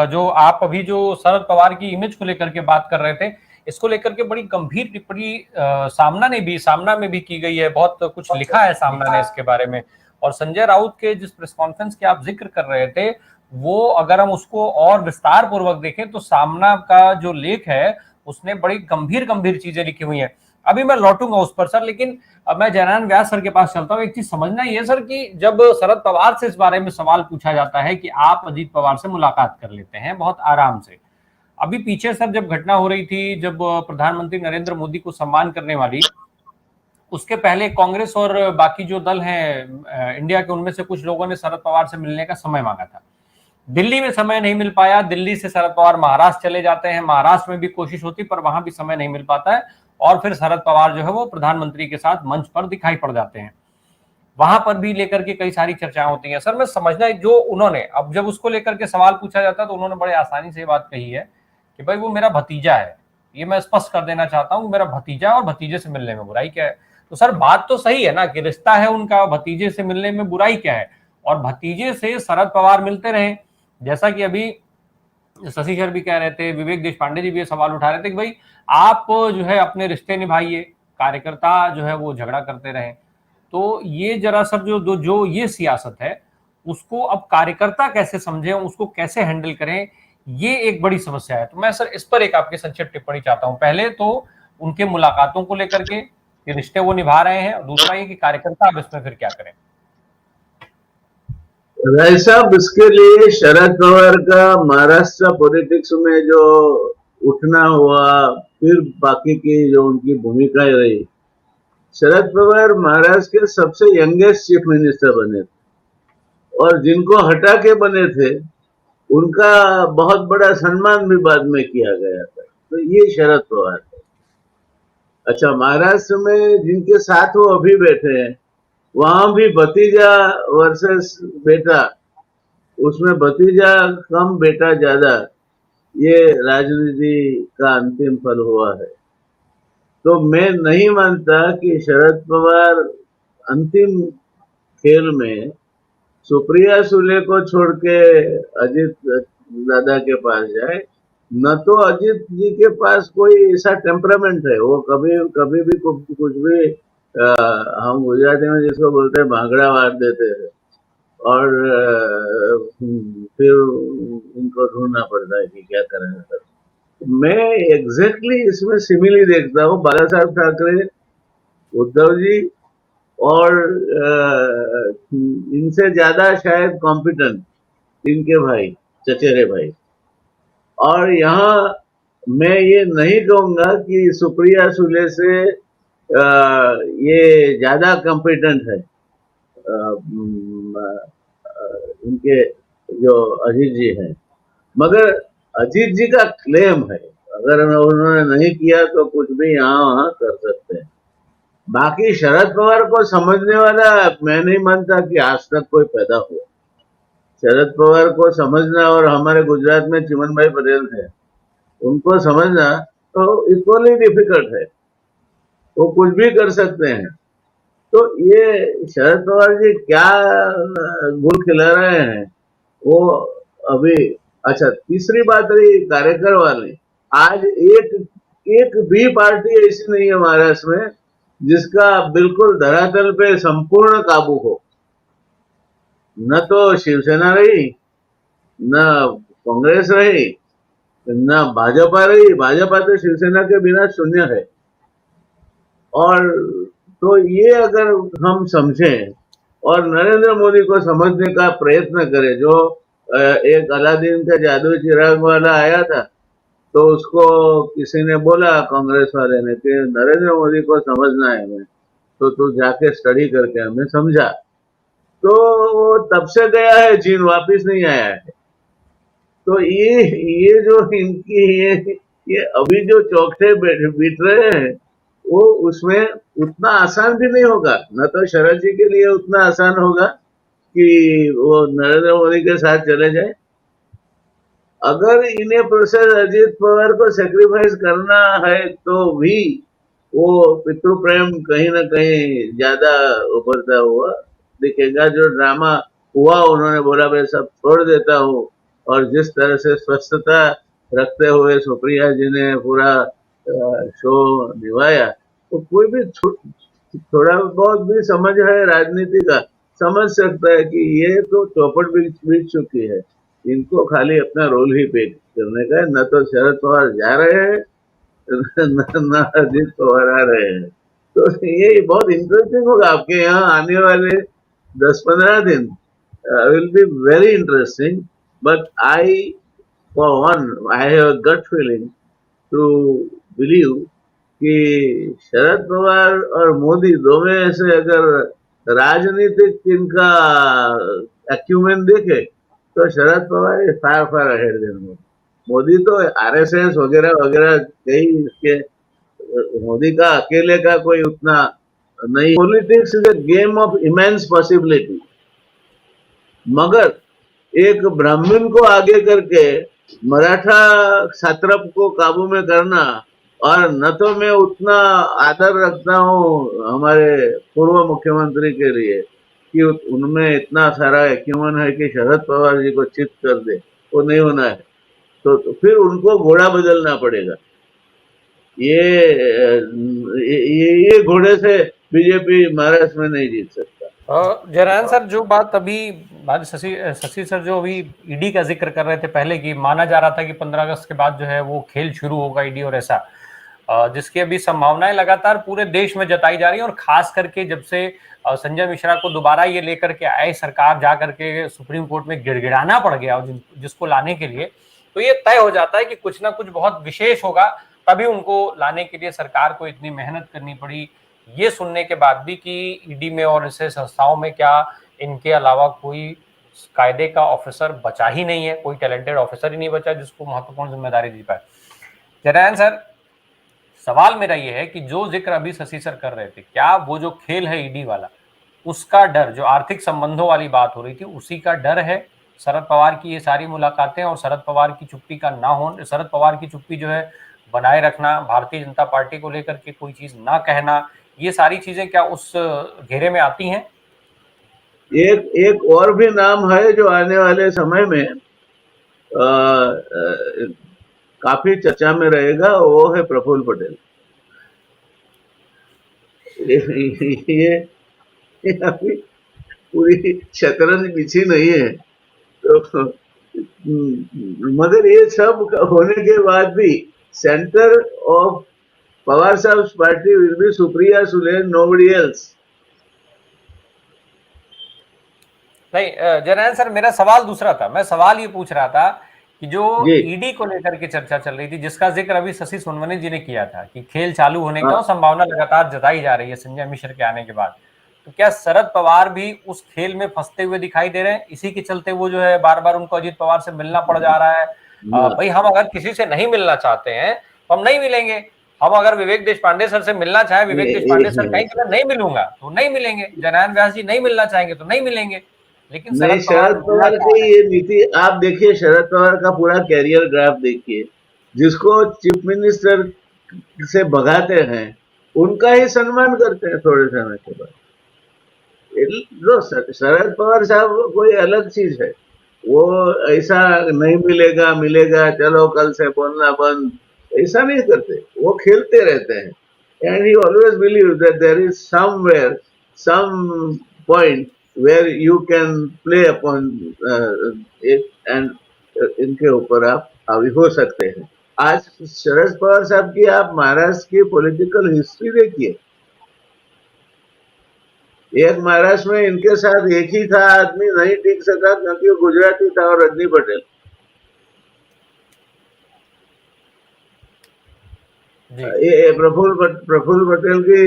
जो आप अभी जो शरद पवार की इमेज को लेकर के बात कर रहे थे, इसको लेकर के बड़ी गंभीर टिप्पणी सामना में भी की गई है, बहुत कुछ लिखा है सामना ने इसके बारे में। और संजय राउत के जिस प्रेस कॉन्फ्रेंस की आप जिक्र कर रहे थे, वो अगर हम उसको और विस्तार पूर्वक देखें तो सामना का जो लेख है उसने बड़ी गंभीर गंभीर चीजें लिखी हुई हैं। अभी मैं लौटूंगा उस पर सर, लेकिन अब मैं जयनारायण व्यास सर के पास चलता हूँ। एक चीज समझना ये सर कि जब शरद पवार से इस बारे में सवाल पूछा जाता है कि आप अजीत पवार से मुलाकात कर लेते हैं बहुत आराम से, अभी पीछे सर जब घटना हो रही थी, जब प्रधानमंत्री नरेंद्र मोदी को सम्मान करने वाली, उसके पहले कांग्रेस और बाकी जो दल हैं इंडिया के, उनमें से कुछ लोगों ने शरद पवार से मिलने का समय मांगा था। दिल्ली में समय नहीं मिल पाया, दिल्ली से शरद पवार महाराष्ट्र चले जाते हैं, महाराष्ट्र में भी कोशिश होती पर वहां भी समय नहीं मिल पाता है, और फिर शरद पवार जो है वो प्रधानमंत्री के साथ मंच पर दिखाई पड़ जाते हैं। वहां पर भी लेकर के कई सारी चर्चाएं होती हैं। सर मैं समझना है जो उन्होंने, अब जब उसको लेकर के सवाल पूछा जाता है तो उन्होंने बड़े आसानी से ये बात कही है कि भाई वो मेरा भतीजा है, ये मैं स्पष्ट कर देना चाहता हूँ, मेरा भतीजा और भतीजे से मिलने में बुराई क्या है। तो सर बात तो सही है ना कि रिश्ता है उनका, भतीजे से मिलने में बुराई क्या है। और भतीजे से शरद पवार मिलते रहे, जैसा कि अभी शशि सर भी कह रहे थे, विवेक देश पांडे जी भी ये सवाल उठा रहे थे कि भाई आप जो है अपने रिश्ते निभाइए, कार्यकर्ता जो है वो झगड़ा करते रहे। तो ये जरा सर जो ये सियासत है उसको अब कार्यकर्ता कैसे समझें, उसको कैसे हैंडल करें, ये एक बड़ी समस्या है। तो मैं सर इस पर एक आपकी संक्षिप्त टिप्पणी चाहता हूं। पहले तो उनके मुलाकातों को लेकर के, ये रिश्ते वो निभा रहे हैं, और दूसरा ये कि कार्यकर्ता अब इसमें फिर क्या करें। राय साहब, इसके लिए शरद पवार का महाराष्ट्र पॉलिटिक्स में जो उठना हुआ, फिर बाकी की जो उनकी भूमिकाएं रही, शरद पवार महाराष्ट्र के सबसे यंगेस्ट चीफ मिनिस्टर बने थे और जिनको हटा के बने थे उनका बहुत बड़ा सम्मान भी बाद में किया गया था। तो ये शरद पवार है। अच्छा, महाराष्ट्र में जिनके साथ वो अभी बैठे हैं वहां भी भतीजा वर्सेस बेटा, उसमें भतीजा कम बेटा ज्यादा, ये राजनीति का अंतिम फल हुआ है। तो मैं नहीं मानता कि शरद पवार अंतिम खेल में सुप्रिया सुले को छोड़ के अजीत दादा के पास जाए। न तो अजीत जी के पास कोई ऐसा टेम्परामेंट है, वो कभी कभी भी कुछ भी हम गुजराती में जिसको बोलते हैं भांगड़ा मार देते हैं, और फिर उनको ढूंढना पड़ता है कि क्या करें। मैं एग्जैक्टली इसमें सिमिली देखता हूँ बाला साहब ठाकरे, उद्धव जी और इनसे ज्यादा शायद कॉम्पिटेंट इनके भाई, चचेरे भाई। और यहाँ मैं ये नहीं कहूंगा कि सुप्रिया सुले से ये ज्यादा कॉम्पिटेंट है इनके जो अजीत जी हैं, मगर अजीत जी का क्लेम है, अगर उन्होंने नहीं किया तो कुछ भी यहाँ वहां कर सकते हैं। बाकी शरद पवार को समझने वाला मैं नहीं मानता कि आज तक कोई पैदा हुआ। शरद पवार को समझना, और हमारे गुजरात में चिमन भाई पटेल थे, उनको समझना तो इक्वली डिफिकल्ट है, वो कुछ भी कर सकते हैं। तो ये शरद पवार जी क्या गुल खिला रहे हैं वो अभी। अच्छा, तीसरी बात रही कार्यकर वाली, आज एक भी पार्टी ऐसी नहीं है महाराष्ट्र में जिसका बिल्कुल धरातल पे संपूर्ण काबू हो। न तो शिवसेना रही, न कांग्रेस रही, न भाजपा रही। भाजपा तो शिवसेना के बिना शून्य है। और तो ये अगर हम समझें और नरेंद्र मोदी को समझने का प्रयत्न करें, जो एक अलादीन का जादुई चिराग वाला आया था, तो उसको किसी ने बोला, कांग्रेस वाले ने, कि नरेंद्र मोदी को समझना है हमें, तो तू जाके स्टडी करके हमें समझा। तो तब से गया है चीन, वापिस नहीं आया है। तो ये जो इनकी ये अभी जो चौकठे बीत रहे हैं, वो उसमें उतना आसान भी नहीं होगा। न तो शरद जी के लिए उतना आसान होगा कि वो नरेंद्र मोदी के साथ चले जाए। अगर इन्हें प्रोसेस अजीत पवार को सेक्रीफाइस करना है तो भी वो पितृ प्रेम कहीं ना कहीं ज्यादा उभरता हुआ दिखेगा। जो ड्रामा हुआ, उन्होंने बोला मैं सब छोड़ देता हूँ, और जिस तरह से स्वस्थता रखते हुए सुप्रिया जी ने पूरा शो निभाया, तो कोई भी थोड़ा बहुत भी समझ है राजनीति का, समझ सकता है कि ये तो चौपट बीत चुकी है, इनको खाली अपना रोल ही पे करने का है। न तो शरद पवार जा रहे हैं, न अजित पवार आ रहे हैं। तो ये बहुत इंटरेस्टिंग होगा आपके यहाँ आने वाले 10-15 दिन, will be very interesting. But I for one, I have a gut feeling to believe कि शरद पवार और मोदी दो में से अगर राजनीतिक इनका एक्यूमेन देखे, तो शरद पवार फार फार अहेड देंगे। मोदी तो आरएसएस वगैरह वगैरह कई इसके, मोदी का अकेले का कोई उतना नहीं। Politics is a game of immense possibility, मगर एक ब्राह्मण को आगे करके मराठा सात्रप को काबू में करना, और न तो मैं उतना आदर रखता हूँ हमारे पूर्व मुख्यमंत्री के लिए कि उनमें इतना सारा एक्यूमन है कि शरद पवार जी को चित कर दे, वो नहीं होना है। तो फिर उनको घोड़ा बदलना पड़ेगा। ये घोड़े से बीजेपी महाराष्ट्र में नहीं जीत सकता। जयराम सर, जो बात अभी शशि सर जो अभी ईडी का जिक्र कर रहे थे पहले, कि माना जा रहा था कि 15 अगस्त के बाद जो है वो खेल शुरू होगा ईडी और ऐसा, जिसकी अभी संभावनाएं लगातार पूरे देश में जताई जा रही है। और खास करके जब से संजय मिश्रा को दोबारा ये लेकर के आए सरकार, जा करके सुप्रीम कोर्ट में गिड़गिड़ाना पड़ गया जिसको लाने के लिए, तो ये तय हो जाता है कि कुछ ना कुछ बहुत विशेष होगा, तभी उनको लाने के लिए सरकार को इतनी मेहनत करनी पड़ी। ये सुनने के बाद भी कि ईडी में और ऐसे संस्थाओं में क्या इनके अलावा कोई कायदे का ऑफिसर बचा ही नहीं है, कोई टैलेंटेड ऑफिसर ही नहीं बचा जिसको महत्वपूर्ण जिम्मेदारी दी पाए। जयराम सर, सवाल मेरा ये है कि जो जिक्र अभी शशि सर कर रहे थे, क्या वो जो खेल है ईडी वाला, उसका डर, जो आर्थिक संबंधों वाली बात हो रही थी, उसी का डर है शरद पवार की ये सारी मुलाकातें और शरद पवार की चुप्पी का ना होना, शरद पवार की चुप्पी जो है बनाए रखना, भारतीय जनता पार्टी को लेकर के कोई चीज ना कहना, ये सारी चीजें क्या उस घेरे में आती हैं? एक और भी नाम है जो आने वाले समय में काफी चर्चा में रहेगा, वो है प्रफुल्ल पटेल। ये अभी पूरी शतरंज बिछी नहीं है, तो मगर ये सब होने के बाद भी सेंटर ऑफ पवार साहब party will be Supriya Sule, nobody else. नहीं जयराम सर, मेरा सवाल दूसरा था। मैं सवाल ये पूछ रहा था कि जो ईडी को लेकर के चर्चा चल रही थी, जिसका जिक्र अभी शशि सोनवने जी ने किया था कि खेल चालू होने की संभावना लगातार जताई जा रही है संजय मिश्र के आने के बाद, तो क्या शरद पवार भी उस खेल में फंसते हुए दिखाई दे रहे हैं? इसी के चलते वो जो है बार बार उनको अजीत पवार से मिलना पड़ जा रहा है। भाई, हम अगर किसी से नहीं मिलना चाहते हैं तो हम नहीं मिलेंगे। हम अगर विवेक देशपांडे सर से मिलना चाहे, विवेक देशपांडे सर कहीं कि मैं नहीं मिलूंगा तो नहीं मिलेंगे, जयनारायण व्यास जी नहीं मिलना चाहेंगे तो नहीं मिलेंगे। लेकिन नहीं, शरद पवार की ये नीति आप देखिए, शरद पवार का पूरा कैरियर ग्राफ देखिए, जिसको चीफ मिनिस्टर से भगाते हैं उनका ही सम्मान करते हैं थोड़े समय के बाद। जो शरद पवार साहब कोई अलग चीज है, वो ऐसा नहीं मिलेगा मिलेगा चलो कल से बोलना बंद, ऐसा नहीं करते, वो खेलते रहते हैं। And he always believe that there is somewhere some point where you can play upon it and इनके ऊपर आप हावी हो सकते हैं। आज शरद पवार साहब की आप महाराष्ट्र की पॉलिटिकल हिस्ट्री देखिए, एक महाराष्ट्र में इनके साथ एक ही था आदमी, नहीं टिक सका क्योंकि वो गुजराती था, और रजनी पटेल। ये प्रफुल्ल पटेल की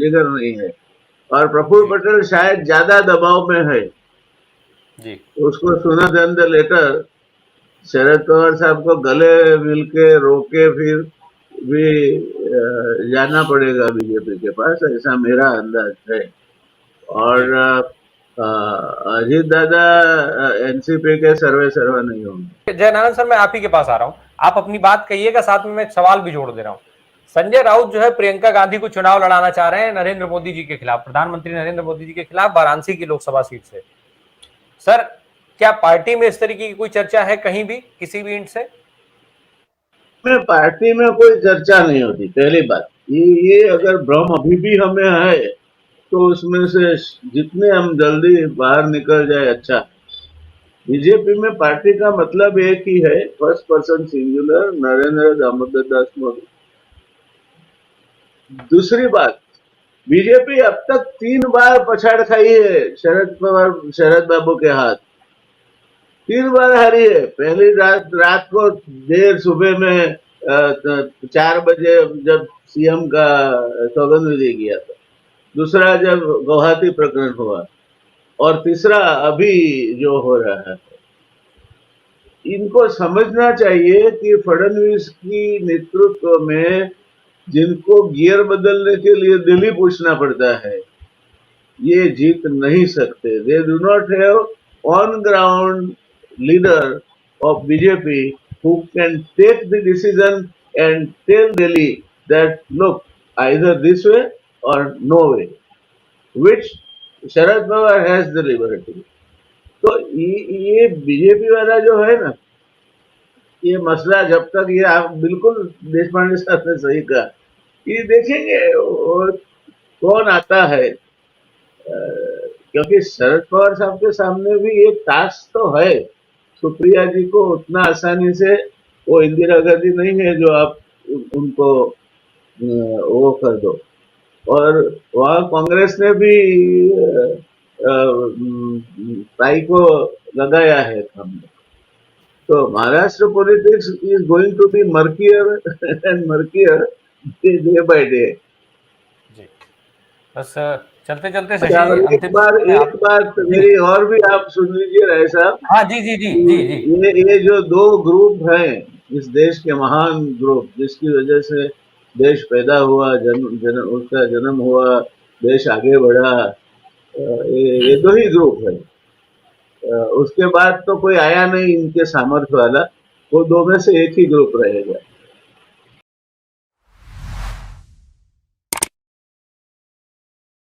जिक्र नहीं है, और प्रफुल्ल पटेल शायद ज्यादा दबाव में है जी। उसको सुना द लेटर, शरद पवार साहब को गले मिलके रोके फिर भी जाना पड़ेगा बीजेपी के पास, ऐसा मेरा अंदाज है। और अजीत दादा एनसीपी के सर्वे सर्वा नहीं होंगे। जयनारायण सर, मैं आप ही के पास आ रहा हूँ, आप अपनी बात कहिएगा, साथ में मैं एक सवाल भी जोड़ दे रहा हूँ। संजय राउत जो है प्रियंका गांधी को चुनाव लड़ाना चाह रहे हैं नरेंद्र मोदी जी के खिलाफ, प्रधानमंत्री नरेंद्र मोदी जी के खिलाफ वाराणसी की लोकसभा सीट से। सर, क्या पार्टी में इस तरीके की कोई चर्चा है कहीं भी, किसी भी इंट से? में पार्टी में कोई चर्चा नहीं होती, पहली बात। ये अगर भ्रम अभी भी हमें है तो उसमें से जितने हम जल्दी बाहर निकल जाए अच्छा। बीजेपी में पार्टी का मतलब एक ही है, first person singular, Narendra Damodar Das Modi. दूसरी बात, बीजेपी अब तक 3 बार पछाड़ खाई है शरद बाबू के हाथ। 3 बार हारी है। पहली रात को देर सुबह में 4 बजे जब सीएम का सौगंध विधि किया था, दूसरा जब गुवाहाटी प्रकरण हुआ, और तीसरा अभी जो हो रहा है। इनको समझना चाहिए कि फडणवीस की नेतृत्व में जिनको गियर बदलने के लिए दिल्ली पूछना पड़ता है, ये जीत नहीं सकते। They do not have on ground leader of BJP who can take the decision and tell Delhi that look, either this way or no way, which Sharad Pawar has the liberty. तो ये BJP वाला जो है ना, ये मसला जब तक, ये आप बिल्कुल देश पांडे साहब ने सही कहा, ये देखेंगे और कौन आता है, क्योंकि शरद पवार साहब के सामने भी एक टास्क तो है। सुप्रिया जी को उतना आसानी से, वो इंदिरा गांधी नहीं है जो आप उनको वो कर दो। और वहाँ कांग्रेस ने भी ताई को लगाया है सामने। तो Maharashtra politics is going to be murkier and murkier day by day. जी, बस चलते चलते अच्छा, अंतिम एक बात मेरी और भी आप सुन लीजिए राय साहब। हाँ जी जी जी जी जी। ये जो 2 ग्रुप हैं इस देश के, महान ग्रुप जिसकी वजह से देश पैदा हुआ, उसका जन्म हुआ, देश आगे बढ़ा, ये 2 ही ग्रुप है। उसके बाद तो कोई आया नहीं इनके सामर्थ्य वाला। वो 2 में से एक ही ग्रुप रहेगा।